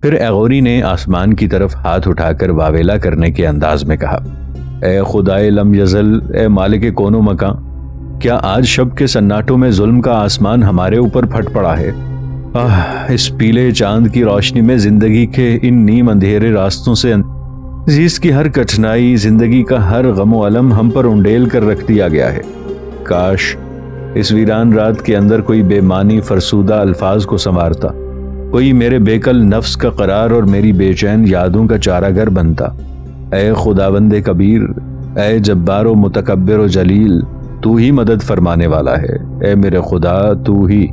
پھر اغوری نے آسمان کی طرف ہاتھ اٹھا کر واویلا کرنے کے انداز میں کہا، اے خدائے لم یزل، اے مالک کون و مکان، کیا آج شب کے سناٹوں میں ظلم کا آسمان ہمارے اوپر پھٹ پڑا ہے؟ اس پیلے چاند کی روشنی میں زندگی کے ان نیم اندھیرے راستوں سے عزیز کی ہر کٹھنائی، زندگی کا ہر غم و الم ہم پر انڈیل کر رکھ دیا گیا ہے۔ کاش اس ویران رات کے اندر کوئی بے معنی فرسودہ الفاظ کو سنوارتا، کوئی میرے بیکل نفس کا قرار اور میری بے چین یادوں کا چارہ گر بنتا۔ اے خداوند کبیر، اے جبار و متکبر و جلیل، تو ہی مدد فرمانے والا ہے، اے میرے خدا تو ہی۔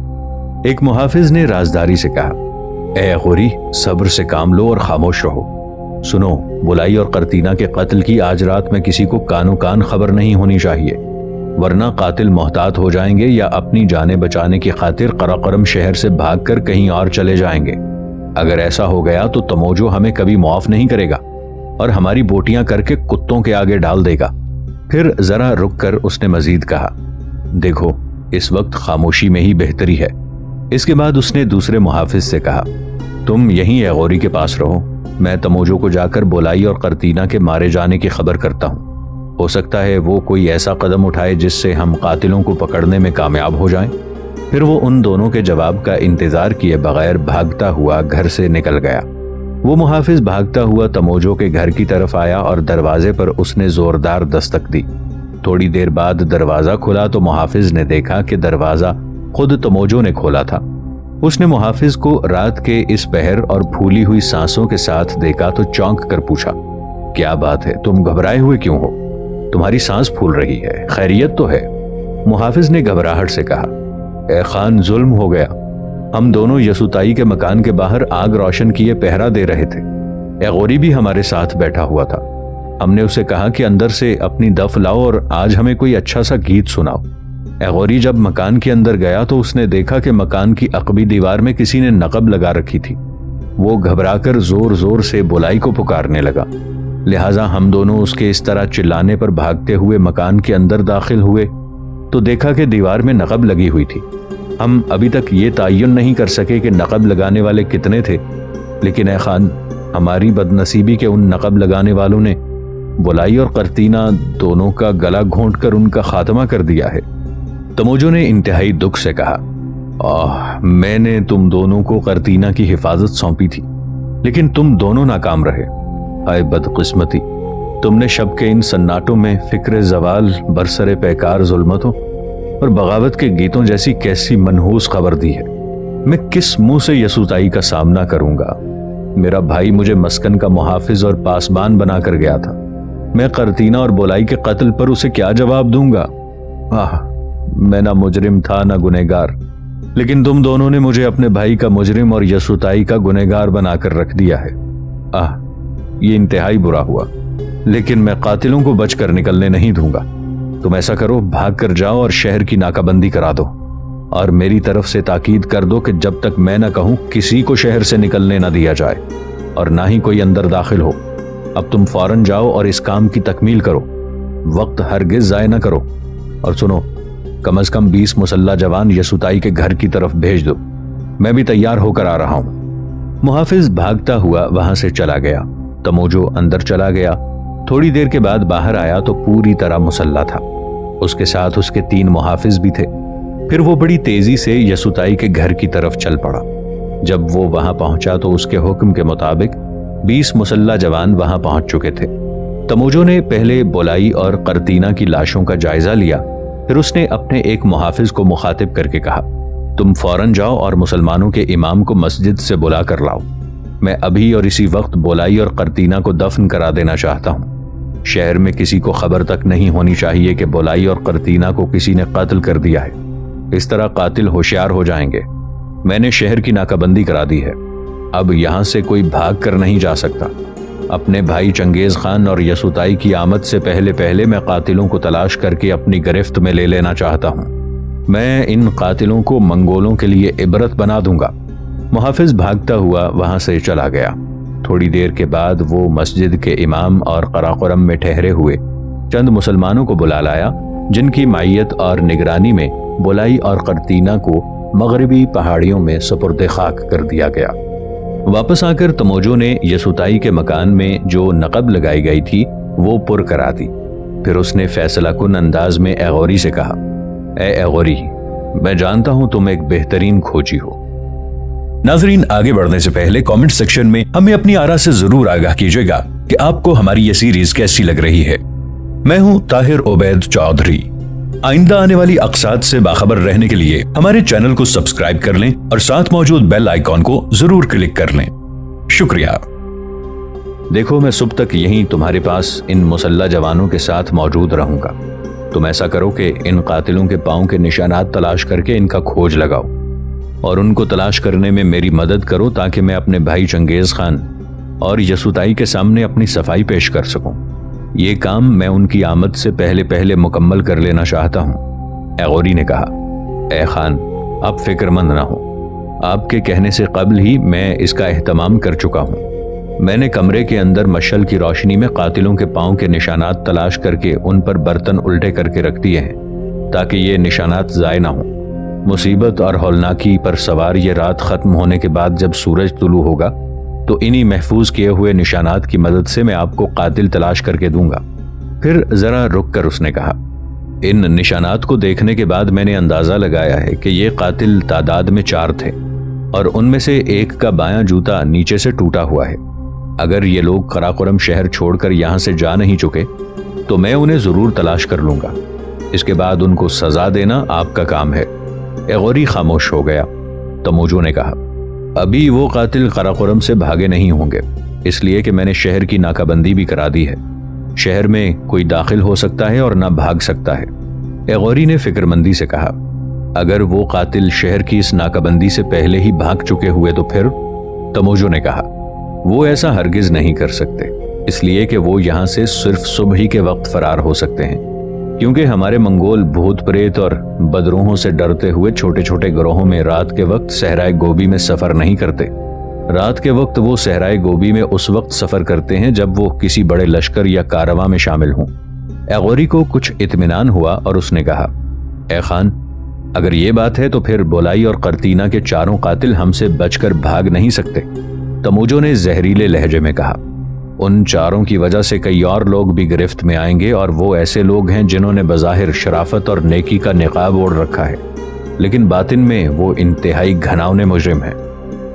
ایک محافظ نے رازداری سے کہا، اے اغوری، صبر سے کام لو اور خاموش رہو۔ سنو، بلائی اور قرطینہ کے قتل کی آج رات میں کسی کو کانو کان خبر نہیں ہونی چاہیے، ورنہ قاتل محتاط ہو جائیں گے یا اپنی جانیں بچانے کی خاطر قراقرم شہر سے بھاگ کر کہیں اور چلے جائیں گے۔ اگر ایسا ہو گیا تو تموجو ہمیں کبھی معاف نہیں کرے گا اور ہماری بوٹیاں کر کے کتوں کے آگے ڈال دے گا۔ پھر ذرا رک کر اس نے مزید کہا، دیکھو اس وقت خاموشی میں ہی بہتری ہے۔ اس کے بعد اس نے دوسرے محافظ سے کہا، تم یہیں اغوری کے پاس رہو، میں تموجو کو جا کر بولائی اور قرطینہ کے مارے جانے کی خبر کرتا ہوں۔ ہو سکتا ہے وہ کوئی ایسا قدم اٹھائے جس سے ہم قاتلوں کو پکڑنے میں کامیاب ہو جائیں۔ پھر وہ ان دونوں کے جواب کا انتظار کیے بغیر بھاگتا ہوا گھر سے نکل گیا۔ وہ محافظ بھاگتا ہوا تموجو کے گھر کی طرف آیا اور دروازے پر اس نے زوردار دستک دی۔ تھوڑی دیر بعد دروازہ کھلا تو محافظ نے دیکھا کہ دروازہ خود تموجو نے کھولا تھا۔ اس نے محافظ کو رات کے اس پہر اور پھولی ہوئی سانسوں کے ساتھ دیکھا تو چونک کر پوچھا، کیا بات ہے، تم گھبرائے ہوئے کیوں ہو؟ تمہاری سانس پھول رہی ہے، خیریت تو ہے؟ محافظ نے گھبراہٹ سے کہا، اے خان، ظلم ہو گیا۔ ہم دونوں یسوتائی کے مکان کے باہر آگ روشن کیے پہرا دے رہے تھے۔ اغوری بھی ہمارے ساتھ بیٹھا ہوا تھا۔ ہم نے اسے کہا کہ اندر سے اپنی دف لاؤ اور آج ہمیں کوئی اچھا سا گیت سناؤ۔ اغوری جب مکان کے اندر گیا تو اس نے دیکھا کہ مکان کی عقبی دیوار میں کسی نے نقب لگا رکھی تھی۔ وہ گھبرا کر زور زور سے بولائی کو پکارنے لگا، لہٰذا ہم دونوں اس کے اس طرح چلانے پر بھاگتے ہوئے مکان کے اندر داخل ہوئے تو دیکھا کہ دیوار میں نقب لگی ہوئی تھی۔ ہم ابھی تک یہ تعین نہیں کر سکے کہ نقب لگانے والے کتنے تھے، لیکن اے خان، ہماری بدنصیبی کے ان نقب لگانے والوں نے بولائی اور قرطینہ دونوں کا گلا گھونٹ کر ان کا خاتمہ کر دیا ہے۔ تموجو نے انتہائی دکھ سے کہا، میں نے تم دونوں کو قرطینہ کی حفاظت سونپی تھی، لیکن تم دونوں ناکام رہے۔ ہائے بدقسمتی، تم نے شب کے ان سناٹوں میں فکر زوال، برسر پیکار ظلمتوں اور بغاوت کے گیتوں جیسی کیسی منحوس خبر دی ہے۔ میں کس منہ سے یسوتائی کا سامنا کروں گا؟ میرا بھائی مجھے مسکن کا محافظ اور پاسبان بنا کر گیا تھا، میں قرطینہ اور بولائی کے قتل پر اسے کیا جواب دوں گا؟ میں نہ مجرم تھا نہ گنہگار، لیکن تم دونوں نے مجھے اپنے بھائی کا مجرم اور یسوتائی کا گنہگار بنا کر رکھ دیا ہے۔ یہ انتہائی برا ہوا، لیکن میں قاتلوں کو بچ کر نکلنے نہیں دوں گا۔ تم ایسا کرو، بھاگ کر جاؤ اور شہر کی ناکہ بندی کرا دو، اور میری طرف سے تاکید کر دو کہ جب تک میں نہ کہوں کسی کو شہر سے نکلنے نہ دیا جائے، اور نہ ہی کوئی اندر داخل ہو۔ اب تم فوراً جاؤ اور اس کام کی تکمیل کرو، وقت ہرگز ضائع نہ کرو، اور سنو، کم از کم 20 مسلح جوان یسوتائی کے گھر کی طرف بھیج دو، میں بھی تیار ہو کر آ رہا ہوں۔ محافظ بھاگتا ہوا وہاں سے چلا گیا۔ تموجو اندر چلا گیا۔ تھوڑی دیر کے بعد باہر آیا تو پوری طرح مسلح تھا، اس کے ساتھ اس کے 3 محافظ بھی تھے۔ پھر وہ بڑی تیزی سے یسوتائی کے گھر کی طرف چل پڑا۔ جب وہ وہاں پہنچا تو اس کے حکم کے مطابق 20 مسلح جوان وہاں پہنچ چکے تھے۔ تموجو نے پہلے بولائی اور قرطینہ کی لاشوں کا جائزہ لیا، پھر اس نے اپنے ایک محافظ کو مخاطب کر کے کہا، تم فوراً جاؤ اور مسلمانوں کے امام کو مسجد سے بلا کر لاؤ۔ میں ابھی اور اسی وقت بولائی اور قرطینہ کو دفن کرا دینا چاہتا ہوں۔ شہر میں کسی کو خبر تک نہیں ہونی چاہیے کہ بولائی اور قرطینہ کو کسی نے قتل کر دیا ہے، اس طرح قاتل ہوشیار ہو جائیں گے۔ میں نے شہر کی ناکہ بندی کرا دی ہے، اب یہاں سے کوئی بھاگ کر نہیں جا سکتا۔ اپنے بھائی چنگیز خان اور یسوتائی کی آمد سے پہلے پہلے میں قاتلوں کو تلاش کر کے اپنی گرفت میں لے لینا چاہتا ہوں۔ میں ان قاتلوں کو منگولوں کے لیے عبرت بنا دوں گا۔ محافظ بھاگتا ہوا وہاں سے چلا گیا۔ تھوڑی دیر کے بعد وہ مسجد کے امام اور قراقرم میں ٹھہرے ہوئے چند مسلمانوں کو بلا لایا، جن کی معیت اور نگرانی میں بولائی اور قرطینہ کو مغربی پہاڑیوں میں سپرد خاک کر دیا گیا۔ वापस आकर तमोजो ने यसुताई के मकान में जो नकब लगाई गई थी वो पुर करा दी। फिर उसने फैसला कुन अंदाज में एगोरी से कहा, ए एगोरी, मैं जानता हूं तुम एक बेहतरीन खोजी हो। नाजरीन, आगे बढ़ने से पहले कमेंट सेक्शन में हमें अपनी आरा से जरूर आगाह कीजिएगा कि आपको हमारी ये सीरीज कैसी लग रही है। मैं हूं ताहिर उबैद चौधरी। आइंदा आने वाली अक़साद से बाखबर रहने के लिए हमारे चैनल को सब्सक्राइब कर लें और साथ मौजूद बेल आइकॉन को जरूर क्लिक कर लें। शुक्रिया। देखो, मैं सुबह तक यहीं तुम्हारे पास इन मुसल्ला जवानों के साथ मौजूद रहूंगा। तुम ऐसा करो कि इन कातिलों के पांव के निशानात तलाश करके इनका खोज लगाओ और उनको तलाश करने में मेरी मदद करो ताकि मैं अपने भाई चंगेज खान और यसुताई के सामने अपनी सफाई पेश कर सकूं। ये काम मैं उनकी आमद से पहले पहले मुकम्मल कर लेना चाहता हूं। एगोरी ने कहा, ए खान, आप फिक्रमंद ना हो। आपके कहने से कबल ही मैं इसका एहतमाम कर चुका हूं। मैंने कमरे के अंदर मशल की रोशनी में कातिलों के पांव के निशानात तलाश करके उन पर बर्तन उल्टे करके रख दिए हैं ताकि ये निशानात ज़ाय ना हो। मुसीबत और हौलनाकी पर सवार ये रात खत्म होने के बाद जब सूरज तुलू होगा तो इन्हीं महफूज किए हुए निशानात की मदद से मैं आपको कातिल तलाश करके दूंगा। फिर जरा रुक कर उसने कहा, इन निशानात को देखने के बाद मैंने अंदाजा लगाया है कि ये कातिल तादाद में 4 थे और उनमें से एक का बायां जूता नीचे से टूटा हुआ है। अगर ये लोग कराकोरम शहर छोड़कर यहाँ से जा नहीं चुके तो मैं उन्हें जरूर तलाश कर लूंगा। इसके बाद उनको सजा देना आपका काम है। एगोरी खामोश हो गया। तमोजो ने कहा, अभी वो कातिल कराकोरम से भागे नहीं होंगे, इसलिए कि मैंने शहर की नाकाबंदी भी करा दी है। शहर में कोई दाखिल हो सकता है और ना भाग सकता है। एगोरी ने फिक्रमंदी से कहा, अगर वो कातिल शहर की इस नाकाबंदी से पहले ही भाग चुके हुए तो फिर? तमोजो ने कहा, वो ऐसा हरगिज नहीं कर सकते, इसलिए कि वो यहाँ से सिर्फ सुबह ही के वक्त फरार हो सकते हैं, क्योंकि हमारे मंगोल भूत प्रेत और बदरूहों से डरते हुए छोटे छोटे गिरोहों में रात के वक्त सहराए गोबी में सफर नहीं करते। रात के वक्त वो सहराए गोबी में उस वक्त सफर करते हैं जब वो किसी बड़े लश्कर या कारवां में शामिल हों। एगोरी को कुछ इत्मीनान हुआ और उसने कहा, ए खान, अगर ये बात है तो फिर बोलाई और करतीना के 4 कातिल हमसे बचकर भाग नहीं सकते। तमोजो ने जहरीले लहजे में कहा, उन 4 की वजह से कई और लोग भी गिरफ्त में आएंगे और वो ऐसे लोग हैं जिन्होंने बज़ाहिर शराफत और नेकी का निकाब ओढ़ रखा है, लेकिन बातिन में वो इंतहाई घनावने मुजरिम है।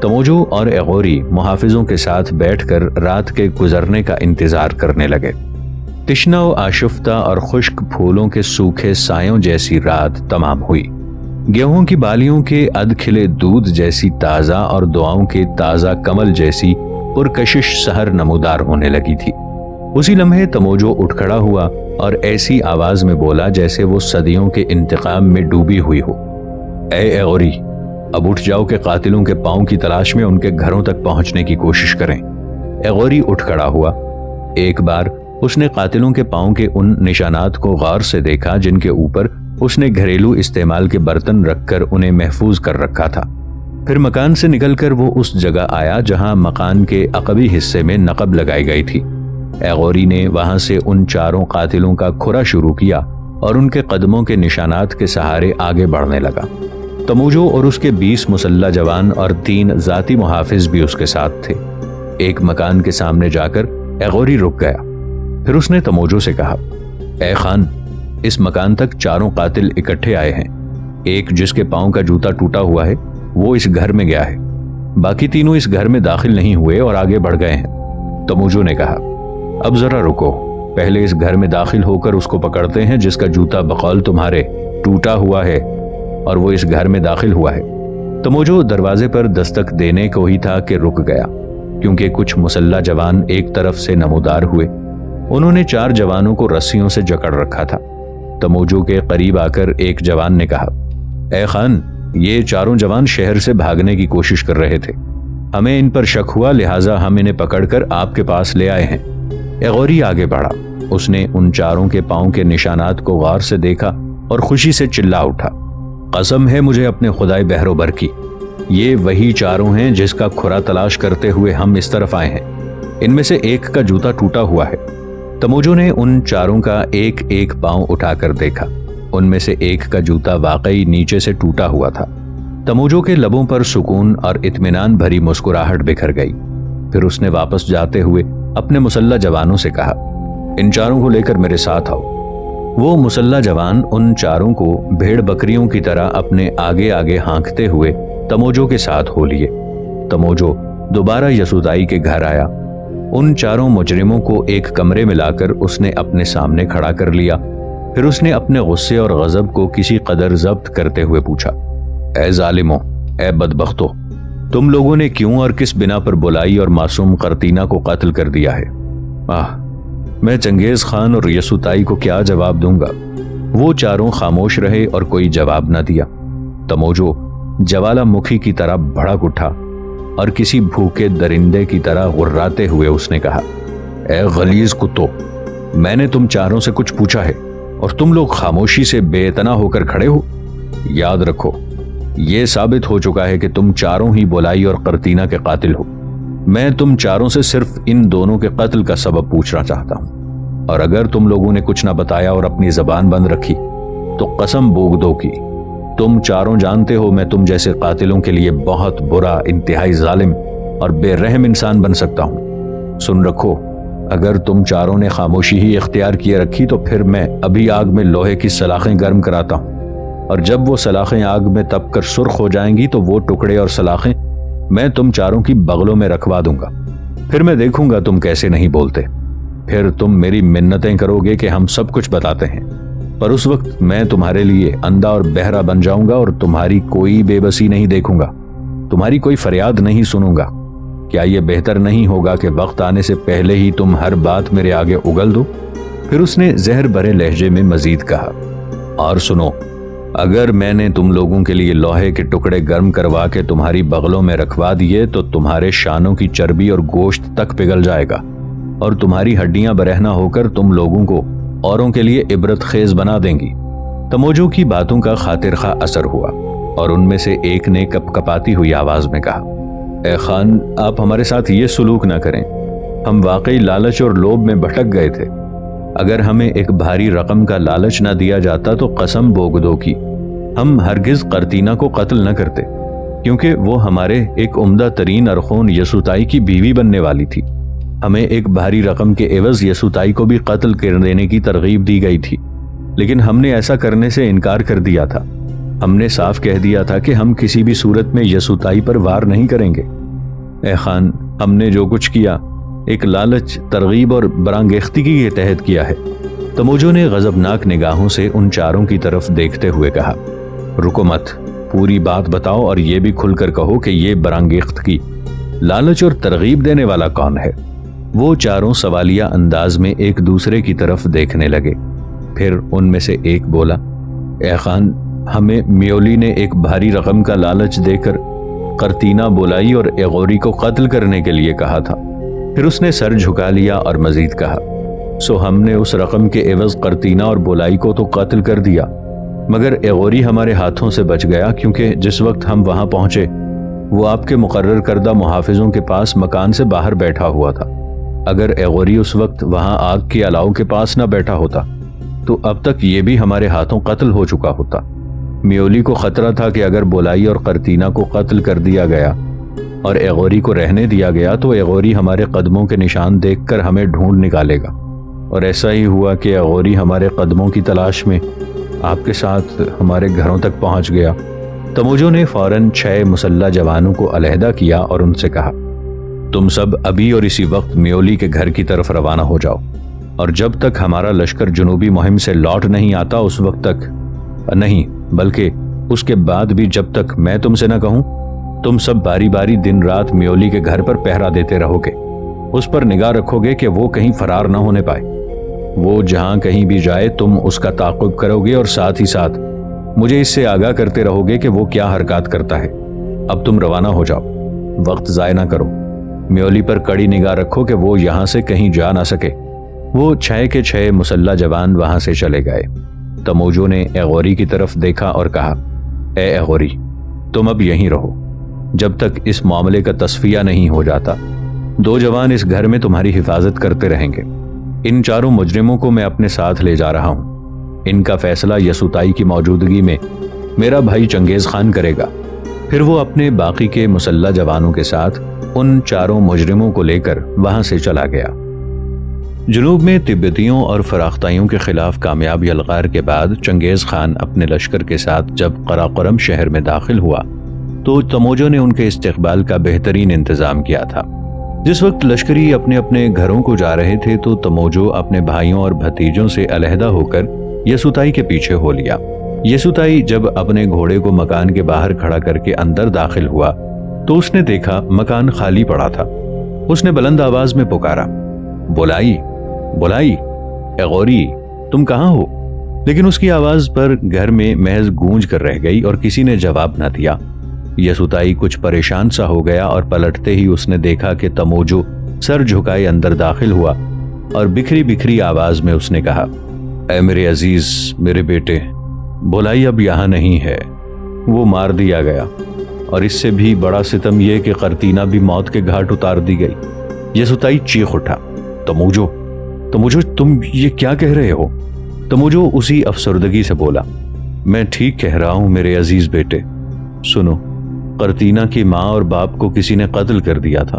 तमोजो और एगोरी मुहाफिजों के साथ बैठकर रात के गुजरने का इंतजार करने लगे। तिश्ना व आशुफ्ता और खुश्क फूलों के सूखे सायों जैसी रात तमाम हुई। गेहूं की बालियों के अधखिले दूध जैसी ताज़ा और दुआओं के ताज़ा कमल जैसी पुरकशिश सहर नमूदार होने लगी थी। उसी लम्हे तमोजो उठ खड़ा हुआ और ऐसी आवाज में बोला जैसे वो सदियों के इंतकाम में डूबी हुई हो, ए एगोरी, अब उठ जाओ कि कातिलों के पांव की तलाश में उनके घरों तक पहुंचने की कोशिश करें। एगोरी उठ खड़ा हुआ। एक बार उसने कातिलों के पांव के उन निशानात को गौर से देखा जिनके ऊपर उसने घरेलू इस्तेमाल के बर्तन रखकर उन्हें महफूज कर रखा था। फिर मकान से निकलकर वो उस जगह आया जहां मकान के अकबी हिस्से में नकब लगाई गई थी। एगोरी ने वहां से उन 4 कातिलों का खुरा शुरू किया और उनके कदमों के निशानात के सहारे आगे बढ़ने लगा। तमोजो और उसके 20 मुसल्ला जवान और 3 जाती मुहाफिज भी उसके साथ थे। एक मकान के सामने जाकर एगोरी रुक गया। फिर उसने तमोजो से कहा, ए खान, इस मकान तक 4 कातिल इकट्ठे आए हैं। एक जिसके पांव का जूता टूटा हुआ है वो इस घर में गया है, बाकी तीनों इस घर में दाखिल नहीं हुए और आगे बढ़ गए हैं। तमोजो ने कहा, अब जरा रुको, पहले इस घर में दाखिल होकर उसको पकड़ते हैं जिसका जूता बकौल तुम्हारे टूटा हुआ है और वो इस घर में दाखिल हुआ है। तमोजो दरवाजे पर दस्तक देने को ही था कि रुक गया, क्योंकि कुछ मुसल्ला जवान एक तरफ से नमूदार हुए। उन्होंने 4 जवानों को रस्सियों से जकड़ रखा था। तमोजो के करीब आकर एक जवान ने कहा, ए खान, ये 4 जवान शहर से भागने की कोशिश कर रहे थे। हमें इन पर शक हुआ, लिहाजा हम इन्हें पकड़कर आपके पास ले आए हैं। एगोरी आगे बढ़ा। उसने उन 4 के पांव के निशानात को गौर से देखा और खुशी से चिल्ला उठा, कसम है मुझे अपने खुदाई बहरोबर की, ये वही 4 हैं जिसका खुरा तलाश करते हुए हम इस तरफ आए हैं। इनमें से एक का जूता टूटा हुआ है। तमोजो ने उन 4 का एक एक पांव उठाकर देखा। उनमें से एक का जूता वाकई नीचे से टूटा हुआ था। तमोजो के लबों पर सुकून और इत्मीनान भरी मुस्कुराहट बिखर गई। फिर उसने वापस जाते हुए अपने मुसल्ला जवानों से कहा, इन चारों को लेकर मेरे साथ आओ। वो मुसल्ला जवान उन चारों को भेड़ बकरियों की तरह अपने आगे आगे हाँकते हुए तमोजो के साथ हो लिए। तमोजो दोबारा यसुताई के घर आया। उन चारों मुजरिमों को एक कमरे में लाकर उसने अपने सामने खड़ा कर लिया। फिर उसने अपने गुस्से और गजब को किसी कदर जब्त करते हुए पूछा, ए जालिमों, ए बदबख्तों, तुम लोगों ने क्यों और किस बिना पर बुलाई और मासूम कर्तीना को कत्ल कर दिया है? मैं चंगेज खान और यसुताई को क्या जवाब दूंगा? वो चारों खामोश रहे और कोई जवाब न दिया। तमोजो ज्वालामुखी की तरह भड़क उठा और किसी भूखे दरिंदे की तरह गुर्राते हुए उसने कहा, ए गलीज कुत्तो, मैंने तुम चारों से कुछ पूछा है और तुम लोग खामोशी से बेइतना होकर खड़े हो। याद रखो, यह साबित हो चुका है कि तुम चारों ही बुलाई और कर्तीना के कातिल हो। मैं तुम चारों से सिर्फ इन दोनों के कत्ल का सबब पूछना चाहता हूं, और अगर तुम लोगों ने कुछ ना बताया और अपनी जबान बंद रखी तो कसम बूक दो कि तुम चारों जानते हो मैं तुम जैसे कातिलों के लिए बहुत बुरा, इंतहाई जालिम और बेरहम इंसान बन सकता हूं। सुन रखो, अगर तुम चारों ने खामोशी ही इख्तियार किए रखी तो फिर मैं अभी आग में लोहे की सलाखें गर्म कराता हूं, और जब वो सलाखें आग में तप कर सुर्ख हो जाएंगी तो वो टुकड़े और सलाखें मैं तुम चारों की बगलों में रखवा दूंगा। फिर मैं देखूंगा तुम कैसे नहीं बोलते। फिर तुम मेरी मिन्नतें करोगे कि हम सब कुछ बताते हैं, पर उस वक्त मैं तुम्हारे लिए अंधा और बहरा बन जाऊंगा और तुम्हारी कोई बेबसी नहीं देखूंगा, तुम्हारी कोई फरियाद नहीं सुनूंगा। क्या यह बेहतर नहीं होगा कि वक्त आने से पहले ही तुम हर बात मेरे आगे उगल दो? फिर उसने जहर भरे लहजे में मजीद कहा, और सुनो, अगर मैंने तुम लोगों के लिए लोहे के टुकड़े गर्म करवा के तुम्हारी बगलों में रखवा दिए तो तुम्हारे शानों की चर्बी और गोश्त तक पिघल जाएगा और तुम्हारी हड्डियां बरहना होकर तुम लोगों को औरों के लिए इबरत खेज बना देंगी। तमोजो की बातों का खातिर खा असर हुआ और उनमें से एक ने कपकपाती हुई आवाज में कहा, ए खान, आप हमारे साथ ये सलूक ना करें। हम वाकई लालच और लोभ में भटक गए थे। अगर हमें एक भारी रकम का लालच ना दिया जाता तो कसम बोग दो कि हम हरगिज कर्तीना को कत्ल न करते, क्योंकि वो हमारे एक उम्दा तरीन अरखून यसुताई की बीवी बनने वाली थी। हमें एक भारी रकम के एवज यसुताई को भी कत्ल कर देने की तरगीब दी गई थी, लेकिन हमने ऐसा करने से इनकार कर दिया था। हमने साफ कह दिया था कि हम किसी भी सूरत में यसुताई पर वार नहीं करेंगे। ए खान, हमने जो कुछ किया एक लालच, तरगीब और बरांगेख्ती के तहत किया है। तमोजो ने गजबनाक निगाहों से उन चारों की तरफ देखते हुए कहा, रुको मत, पूरी बात बताओ और ये भी खुलकर कहो कि ये बरांगेख्ती, लालच और तरगीब देने वाला कौन है? वो चारों सवालिया अंदाज में एक दूसरे की तरफ देखने लगे। फिर उनमें से एक बोला, ए खान, हमें म्योली ने एक भारी रकम का लालच देकर कर्तीना बुलाई और एगोरी को कत्ल करने के लिए कहा था। फिर उसने सर झुका लिया और मजीद कहा, सो हमने उस रकम के एवज कर्तीना और बुलाई को तो कत्ल कर दिया, मगर एगोरी हमारे हाथों से बच गया, क्योंकि जिस वक्त हम वहां पहुंचे वो आपके मुकर्रर करदा मुहाफिजों के पास मकान से बाहर बैठा हुआ था। अगर एगोरी उस वक्त वहां आग के अलाव के पास न बैठा होता तो अब तक ये भी हमारे हाथों कत्ल हो चुका होता। म्योली को खतरा था कि अगर बुलाई और कर्तीना को कत्ल कर दिया गया और एगोरी को रहने दिया गया तो एगोरी हमारे कदमों के निशान देखकर हमें ढूंढ निकालेगा, और ऐसा ही हुआ कि एगोरी हमारे कदमों की तलाश में आपके साथ हमारे घरों तक पहुंच गया। तमोजो ने फौरन 6 मुसल्ला जवानों को अलहदा किया और उनसे कहा, तुम सब अभी और इसी वक्त म्योली के घर की तरफ रवाना हो जाओ, और जब तक हमारा लश्कर जनूबी मुहिम से लौट नहीं आता उस वक्त तक नहीं, बल्कि उसके बाद भी जब तक मैं तुमसे न कहूं, तुम सब बारी बारी दिन रात म्योली के घर पर पहरा देते रहोगे। उस पर निगाह रखोगे कि वो कहीं फरार न होने पाए। वो जहां कहीं भी जाए तुम उसका ताक़ुब करोगे और साथ ही साथ मुझे इससे आगाह करते रहोगे कि वो क्या हरकत करता है। अब तुम रवाना हो जाओ, वक्त ज़ाय ना करो। म्योली पर कड़ी निगाह रखो कि वो यहाँ से कहीं जा ना सके। वो 6 के 6 मुसल्ला जवान वहां से चले गए। तमोजो ने एगोरी की तरफ देखा और कहा, ए एगोरी, तुम अब यहीं रहो जब तक इस मामले का तस्फिया नहीं हो जाता। 2 जवान इस घर में तुम्हारी हिफाजत करते रहेंगे। इन चारों मुजरिमों को मैं अपने साथ ले जा रहा हूं। इनका फैसला यसुताई की मौजूदगी में मेरा भाई चंगेज खान करेगा। پھر وہ اپنے باقی کے مسلح جوانوں کے ساتھ ان چاروں مجرموں کو لے کر وہاں سے چلا گیا۔ جنوب میں تبتیوں اور فراختائیوں کے خلاف کامیاب یلغار کے بعد چنگیز خان اپنے لشکر کے ساتھ جب قراقرم شہر میں داخل ہوا تو تموجوں نے ان کے استقبال کا بہترین انتظام کیا تھا۔ جس وقت لشکری اپنے اپنے گھروں کو جا رہے تھے تو تموجو اپنے بھائیوں اور بھتیجوں سے علیحدہ ہو کر یسوتائی کے پیچھے ہو لیا۔ یسوتائی جب اپنے گھوڑے کو مکان کے باہر کھڑا کر کے اندر داخل ہوا تو اس نے دیکھا مکان خالی پڑا تھا۔ اس نے بلند آواز میں پکارا، بولائی بولائی، اے غوری تم کہاں ہو؟ لیکن اس کی آواز پر گھر میں محض گونج کر رہ گئی اور کسی نے جواب نہ دیا۔ یسوتائی کچھ پریشان سا ہو گیا اور پلٹتے ہی اس نے دیکھا کہ تموجو سر جھکائے اندر داخل ہوا اور بکھری بکھری آواز میں اس نے کہا، اے میرے عزیز، میرے بیٹے، بولائی اب یہاں نہیں ہے، وہ مار دیا گیا، اور اس سے بھی بڑا ستم یہ کہ قرطینہ بھی موت کے گھاٹ اتار دی گئی۔ یسوتائی چیخ اٹھا، تموجو تم یہ کیا کہہ رہے ہو؟ تموجو اسی افسردگی سے بولا، میں ٹھیک کہہ رہا ہوں میرے عزیز بیٹے، سنو، قرطینہ کی ماں اور باپ کو کسی نے قتل کر دیا تھا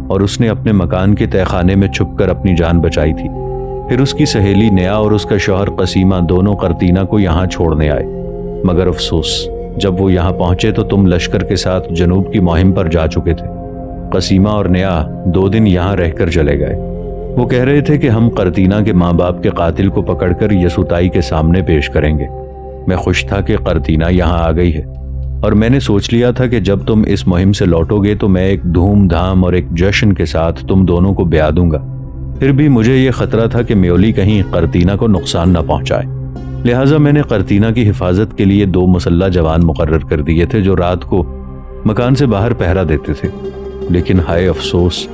اور اس نے اپنے مکان کے تہہ خانے میں چھپ کر اپنی جان بچائی تھی۔ پھر اس کی سہیلی نیا اور اس کا شوہر قسیمہ دونوں قرطینہ کو یہاں چھوڑنے آئے، مگر افسوس جب وہ یہاں پہنچے تو تم لشکر کے ساتھ جنوب کی مہم پر جا چکے تھے۔ قسیمہ اور نیا 2 دن یہاں رہ کر چلے گئے۔ وہ کہہ رہے تھے کہ ہم قرطینہ کے ماں باپ کے قاتل کو پکڑ کر یسوتائی کے سامنے پیش کریں گے۔ میں خوش تھا کہ قرطینہ یہاں آ گئی ہے، اور میں نے سوچ لیا تھا کہ جب تم اس مہم سے لوٹو گے تو میں ایک دھوم دھام اور ایک جشن کے ساتھ تم دونوں کو بیاہ دوں گا۔ پھر بھی مجھے یہ خطرہ تھا کہ میولی کہیں قرطینہ کو نقصان نہ پہنچائے، لہٰذا میں نے قرطینہ کی حفاظت کے لیے 2 مسلح جوان مقرر کر دیے تھے جو رات کو مکان سے باہر پہرا دیتے تھے۔ لیکن ہائے افسوس،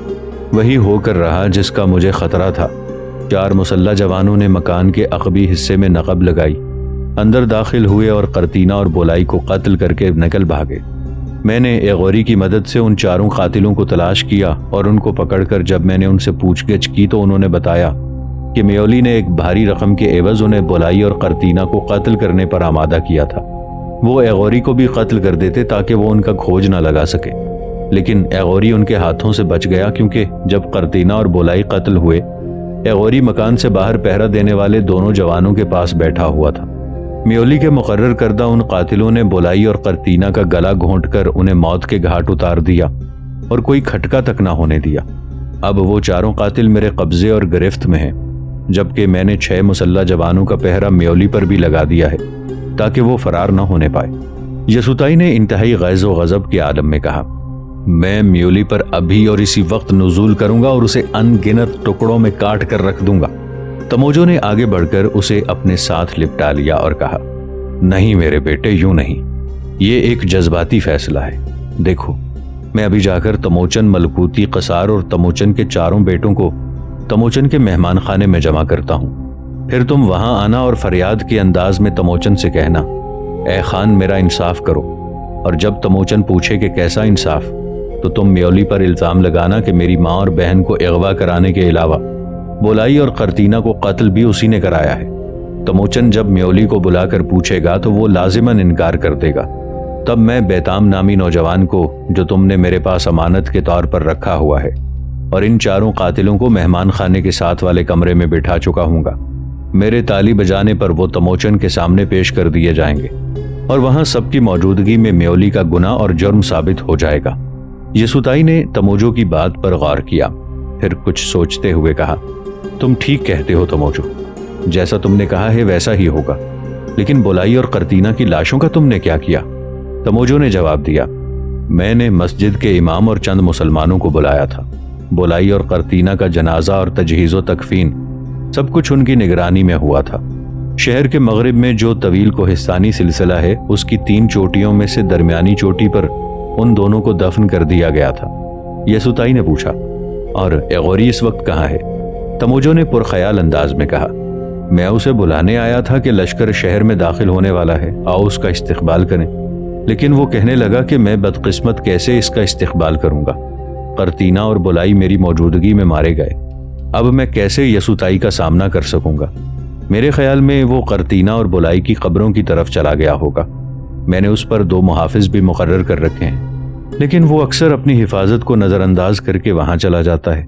وہی ہو کر رہا جس کا مجھے خطرہ تھا۔ 4 مسلح جوانوں نے مکان کے عقبی حصے میں نقب لگائی، اندر داخل ہوئے اور قرطینہ اور بولائی کو قتل کر کے نکل بھاگے۔ میں نے ایغوری کی مدد سے ان 4 قاتلوں کو تلاش کیا اور ان کو پکڑ کر جب میں نے ان سے پوچھ گچھ کی تو انہوں نے بتایا کہ میولی نے ایک بھاری رقم کے عوض انہیں بولائی اور قرطینہ کو قتل کرنے پر آمادہ کیا تھا۔ وہ ایغوری کو بھی قتل کر دیتے تاکہ وہ ان کا کھوج نہ لگا سکے، لیکن ایغوری ان کے ہاتھوں سے بچ گیا، کیونکہ جب قرطینہ اور بولائی قتل ہوئے ایغوری مکان سے باہر پہرا دینے والے دونوں جوانوں کے پاس بیٹھا ہوا تھا۔ میولی کے مقرر کردہ ان قاتلوں نے بولائی اور قرطینہ کا گلا گھونٹ کر انہیں موت کے گھاٹ اتار دیا اور کوئی کھٹکا تک نہ ہونے دیا۔ اب وہ 4 قاتل میرے قبضے اور گرفت میں ہیں، جبکہ میں نے 6 مسلح جوانوں کا پہرا میولی پر بھی لگا دیا ہے تاکہ وہ فرار نہ ہونے پائے۔ یسوتائی نے انتہائی غیظ و غضب کے عالم میں کہا، میں میولی پر ابھی اور اسی وقت نزول کروں گا اور اسے ان گنت ٹکڑوں میں کاٹ کر رکھ دوں گا۔ تموجو نے آگے بڑھ کر اسے اپنے ساتھ لپٹا لیا اور کہا، نہیں میرے بیٹے، یوں نہیں، یہ ایک جذباتی فیصلہ ہے۔ دیکھو، میں ابھی جا کر تموچن ملکوتی قصار اور تموچن کے 4 بیٹوں کو تموچن کے مہمان خانے میں جمع کرتا ہوں، پھر تم وہاں آنا اور فریاد کے انداز میں تموچن سے کہنا، اے خان میرا انصاف کرو، اور جب تموچن پوچھے کہ کیسا انصاف، تو تم میولی پر الزام لگانا کہ میری ماں اور بہن کو اغوا کرانے کے علاوہ بولائی اور قرطینہ کو قتل بھی اسی نے کرایا ہے۔ تموچن جب میولی کو بلا کر پوچھے گا تو وہ لازماً انکار کر دے گا۔ تب میں بیتام نامی نوجوان کو، جو تم نے میرے پاس امانت کے طور پر رکھا ہوا ہے، اور ان 4 قاتلوں کو مہمان خانے کے ساتھ والے کمرے میں بٹھا چکا ہوں گا۔ میرے تالی بجانے پر وہ تموچن کے سامنے پیش کر دیے جائیں گے، اور وہاں سب کی موجودگی میں میولی کا گناہ اور جرم ثابت ہو جائے گا۔ یسوتائی نے تموجو کی بات پر غور کیا، پھر کچھ سوچتے ہوئے کہا، تم ٹھیک کہتے ہو تموجو، جیسا تم نے کہا ہے ویسا ہی ہوگا، لیکن بولائی اور قرطینہ کی لاشوں کا تم نے کیا کیا؟ تموجو نے جواب دیا، میں نے مسجد کے امام اور چند مسلمانوں کو بلایا تھا۔ بولائی اور قرطینہ کا جنازہ اور تجہیز و تکفین سب کچھ ان کی نگرانی میں ہوا تھا۔ شہر کے مغرب میں جو طویل کوہستانی سلسلہ ہے، اس کی 3 چوٹیوں میں سے درمیانی چوٹی پر ان دونوں کو دفن کر دیا گیا تھا۔ یسوتائی نے پوچھا، اور ایغوری اس وقت کہاں ہے؟ تموجو نے پرخیال انداز میں کہا، میں اسے بلانے آیا تھا کہ لشکر شہر میں داخل ہونے والا ہے، آؤ اس کا استقبال کریں، لیکن وہ کہنے لگا کہ میں بدقسمت کیسے اس کا استقبال کروں گا؟ قرطینہ اور بولائی میری موجودگی میں مارے گئے، اب میں کیسے یسوتائی کا سامنا کر سکوں گا؟ میرے خیال میں وہ قرطینہ اور بولائی کی قبروں کی طرف چلا گیا ہوگا۔ मैंने उस पर 2 मुहाफिज भी मुकर्रर कर रखे हैं, लेकिन वो अक्सर अपनी हिफाजत को नज़रअंदाज करके वहां चला जाता है।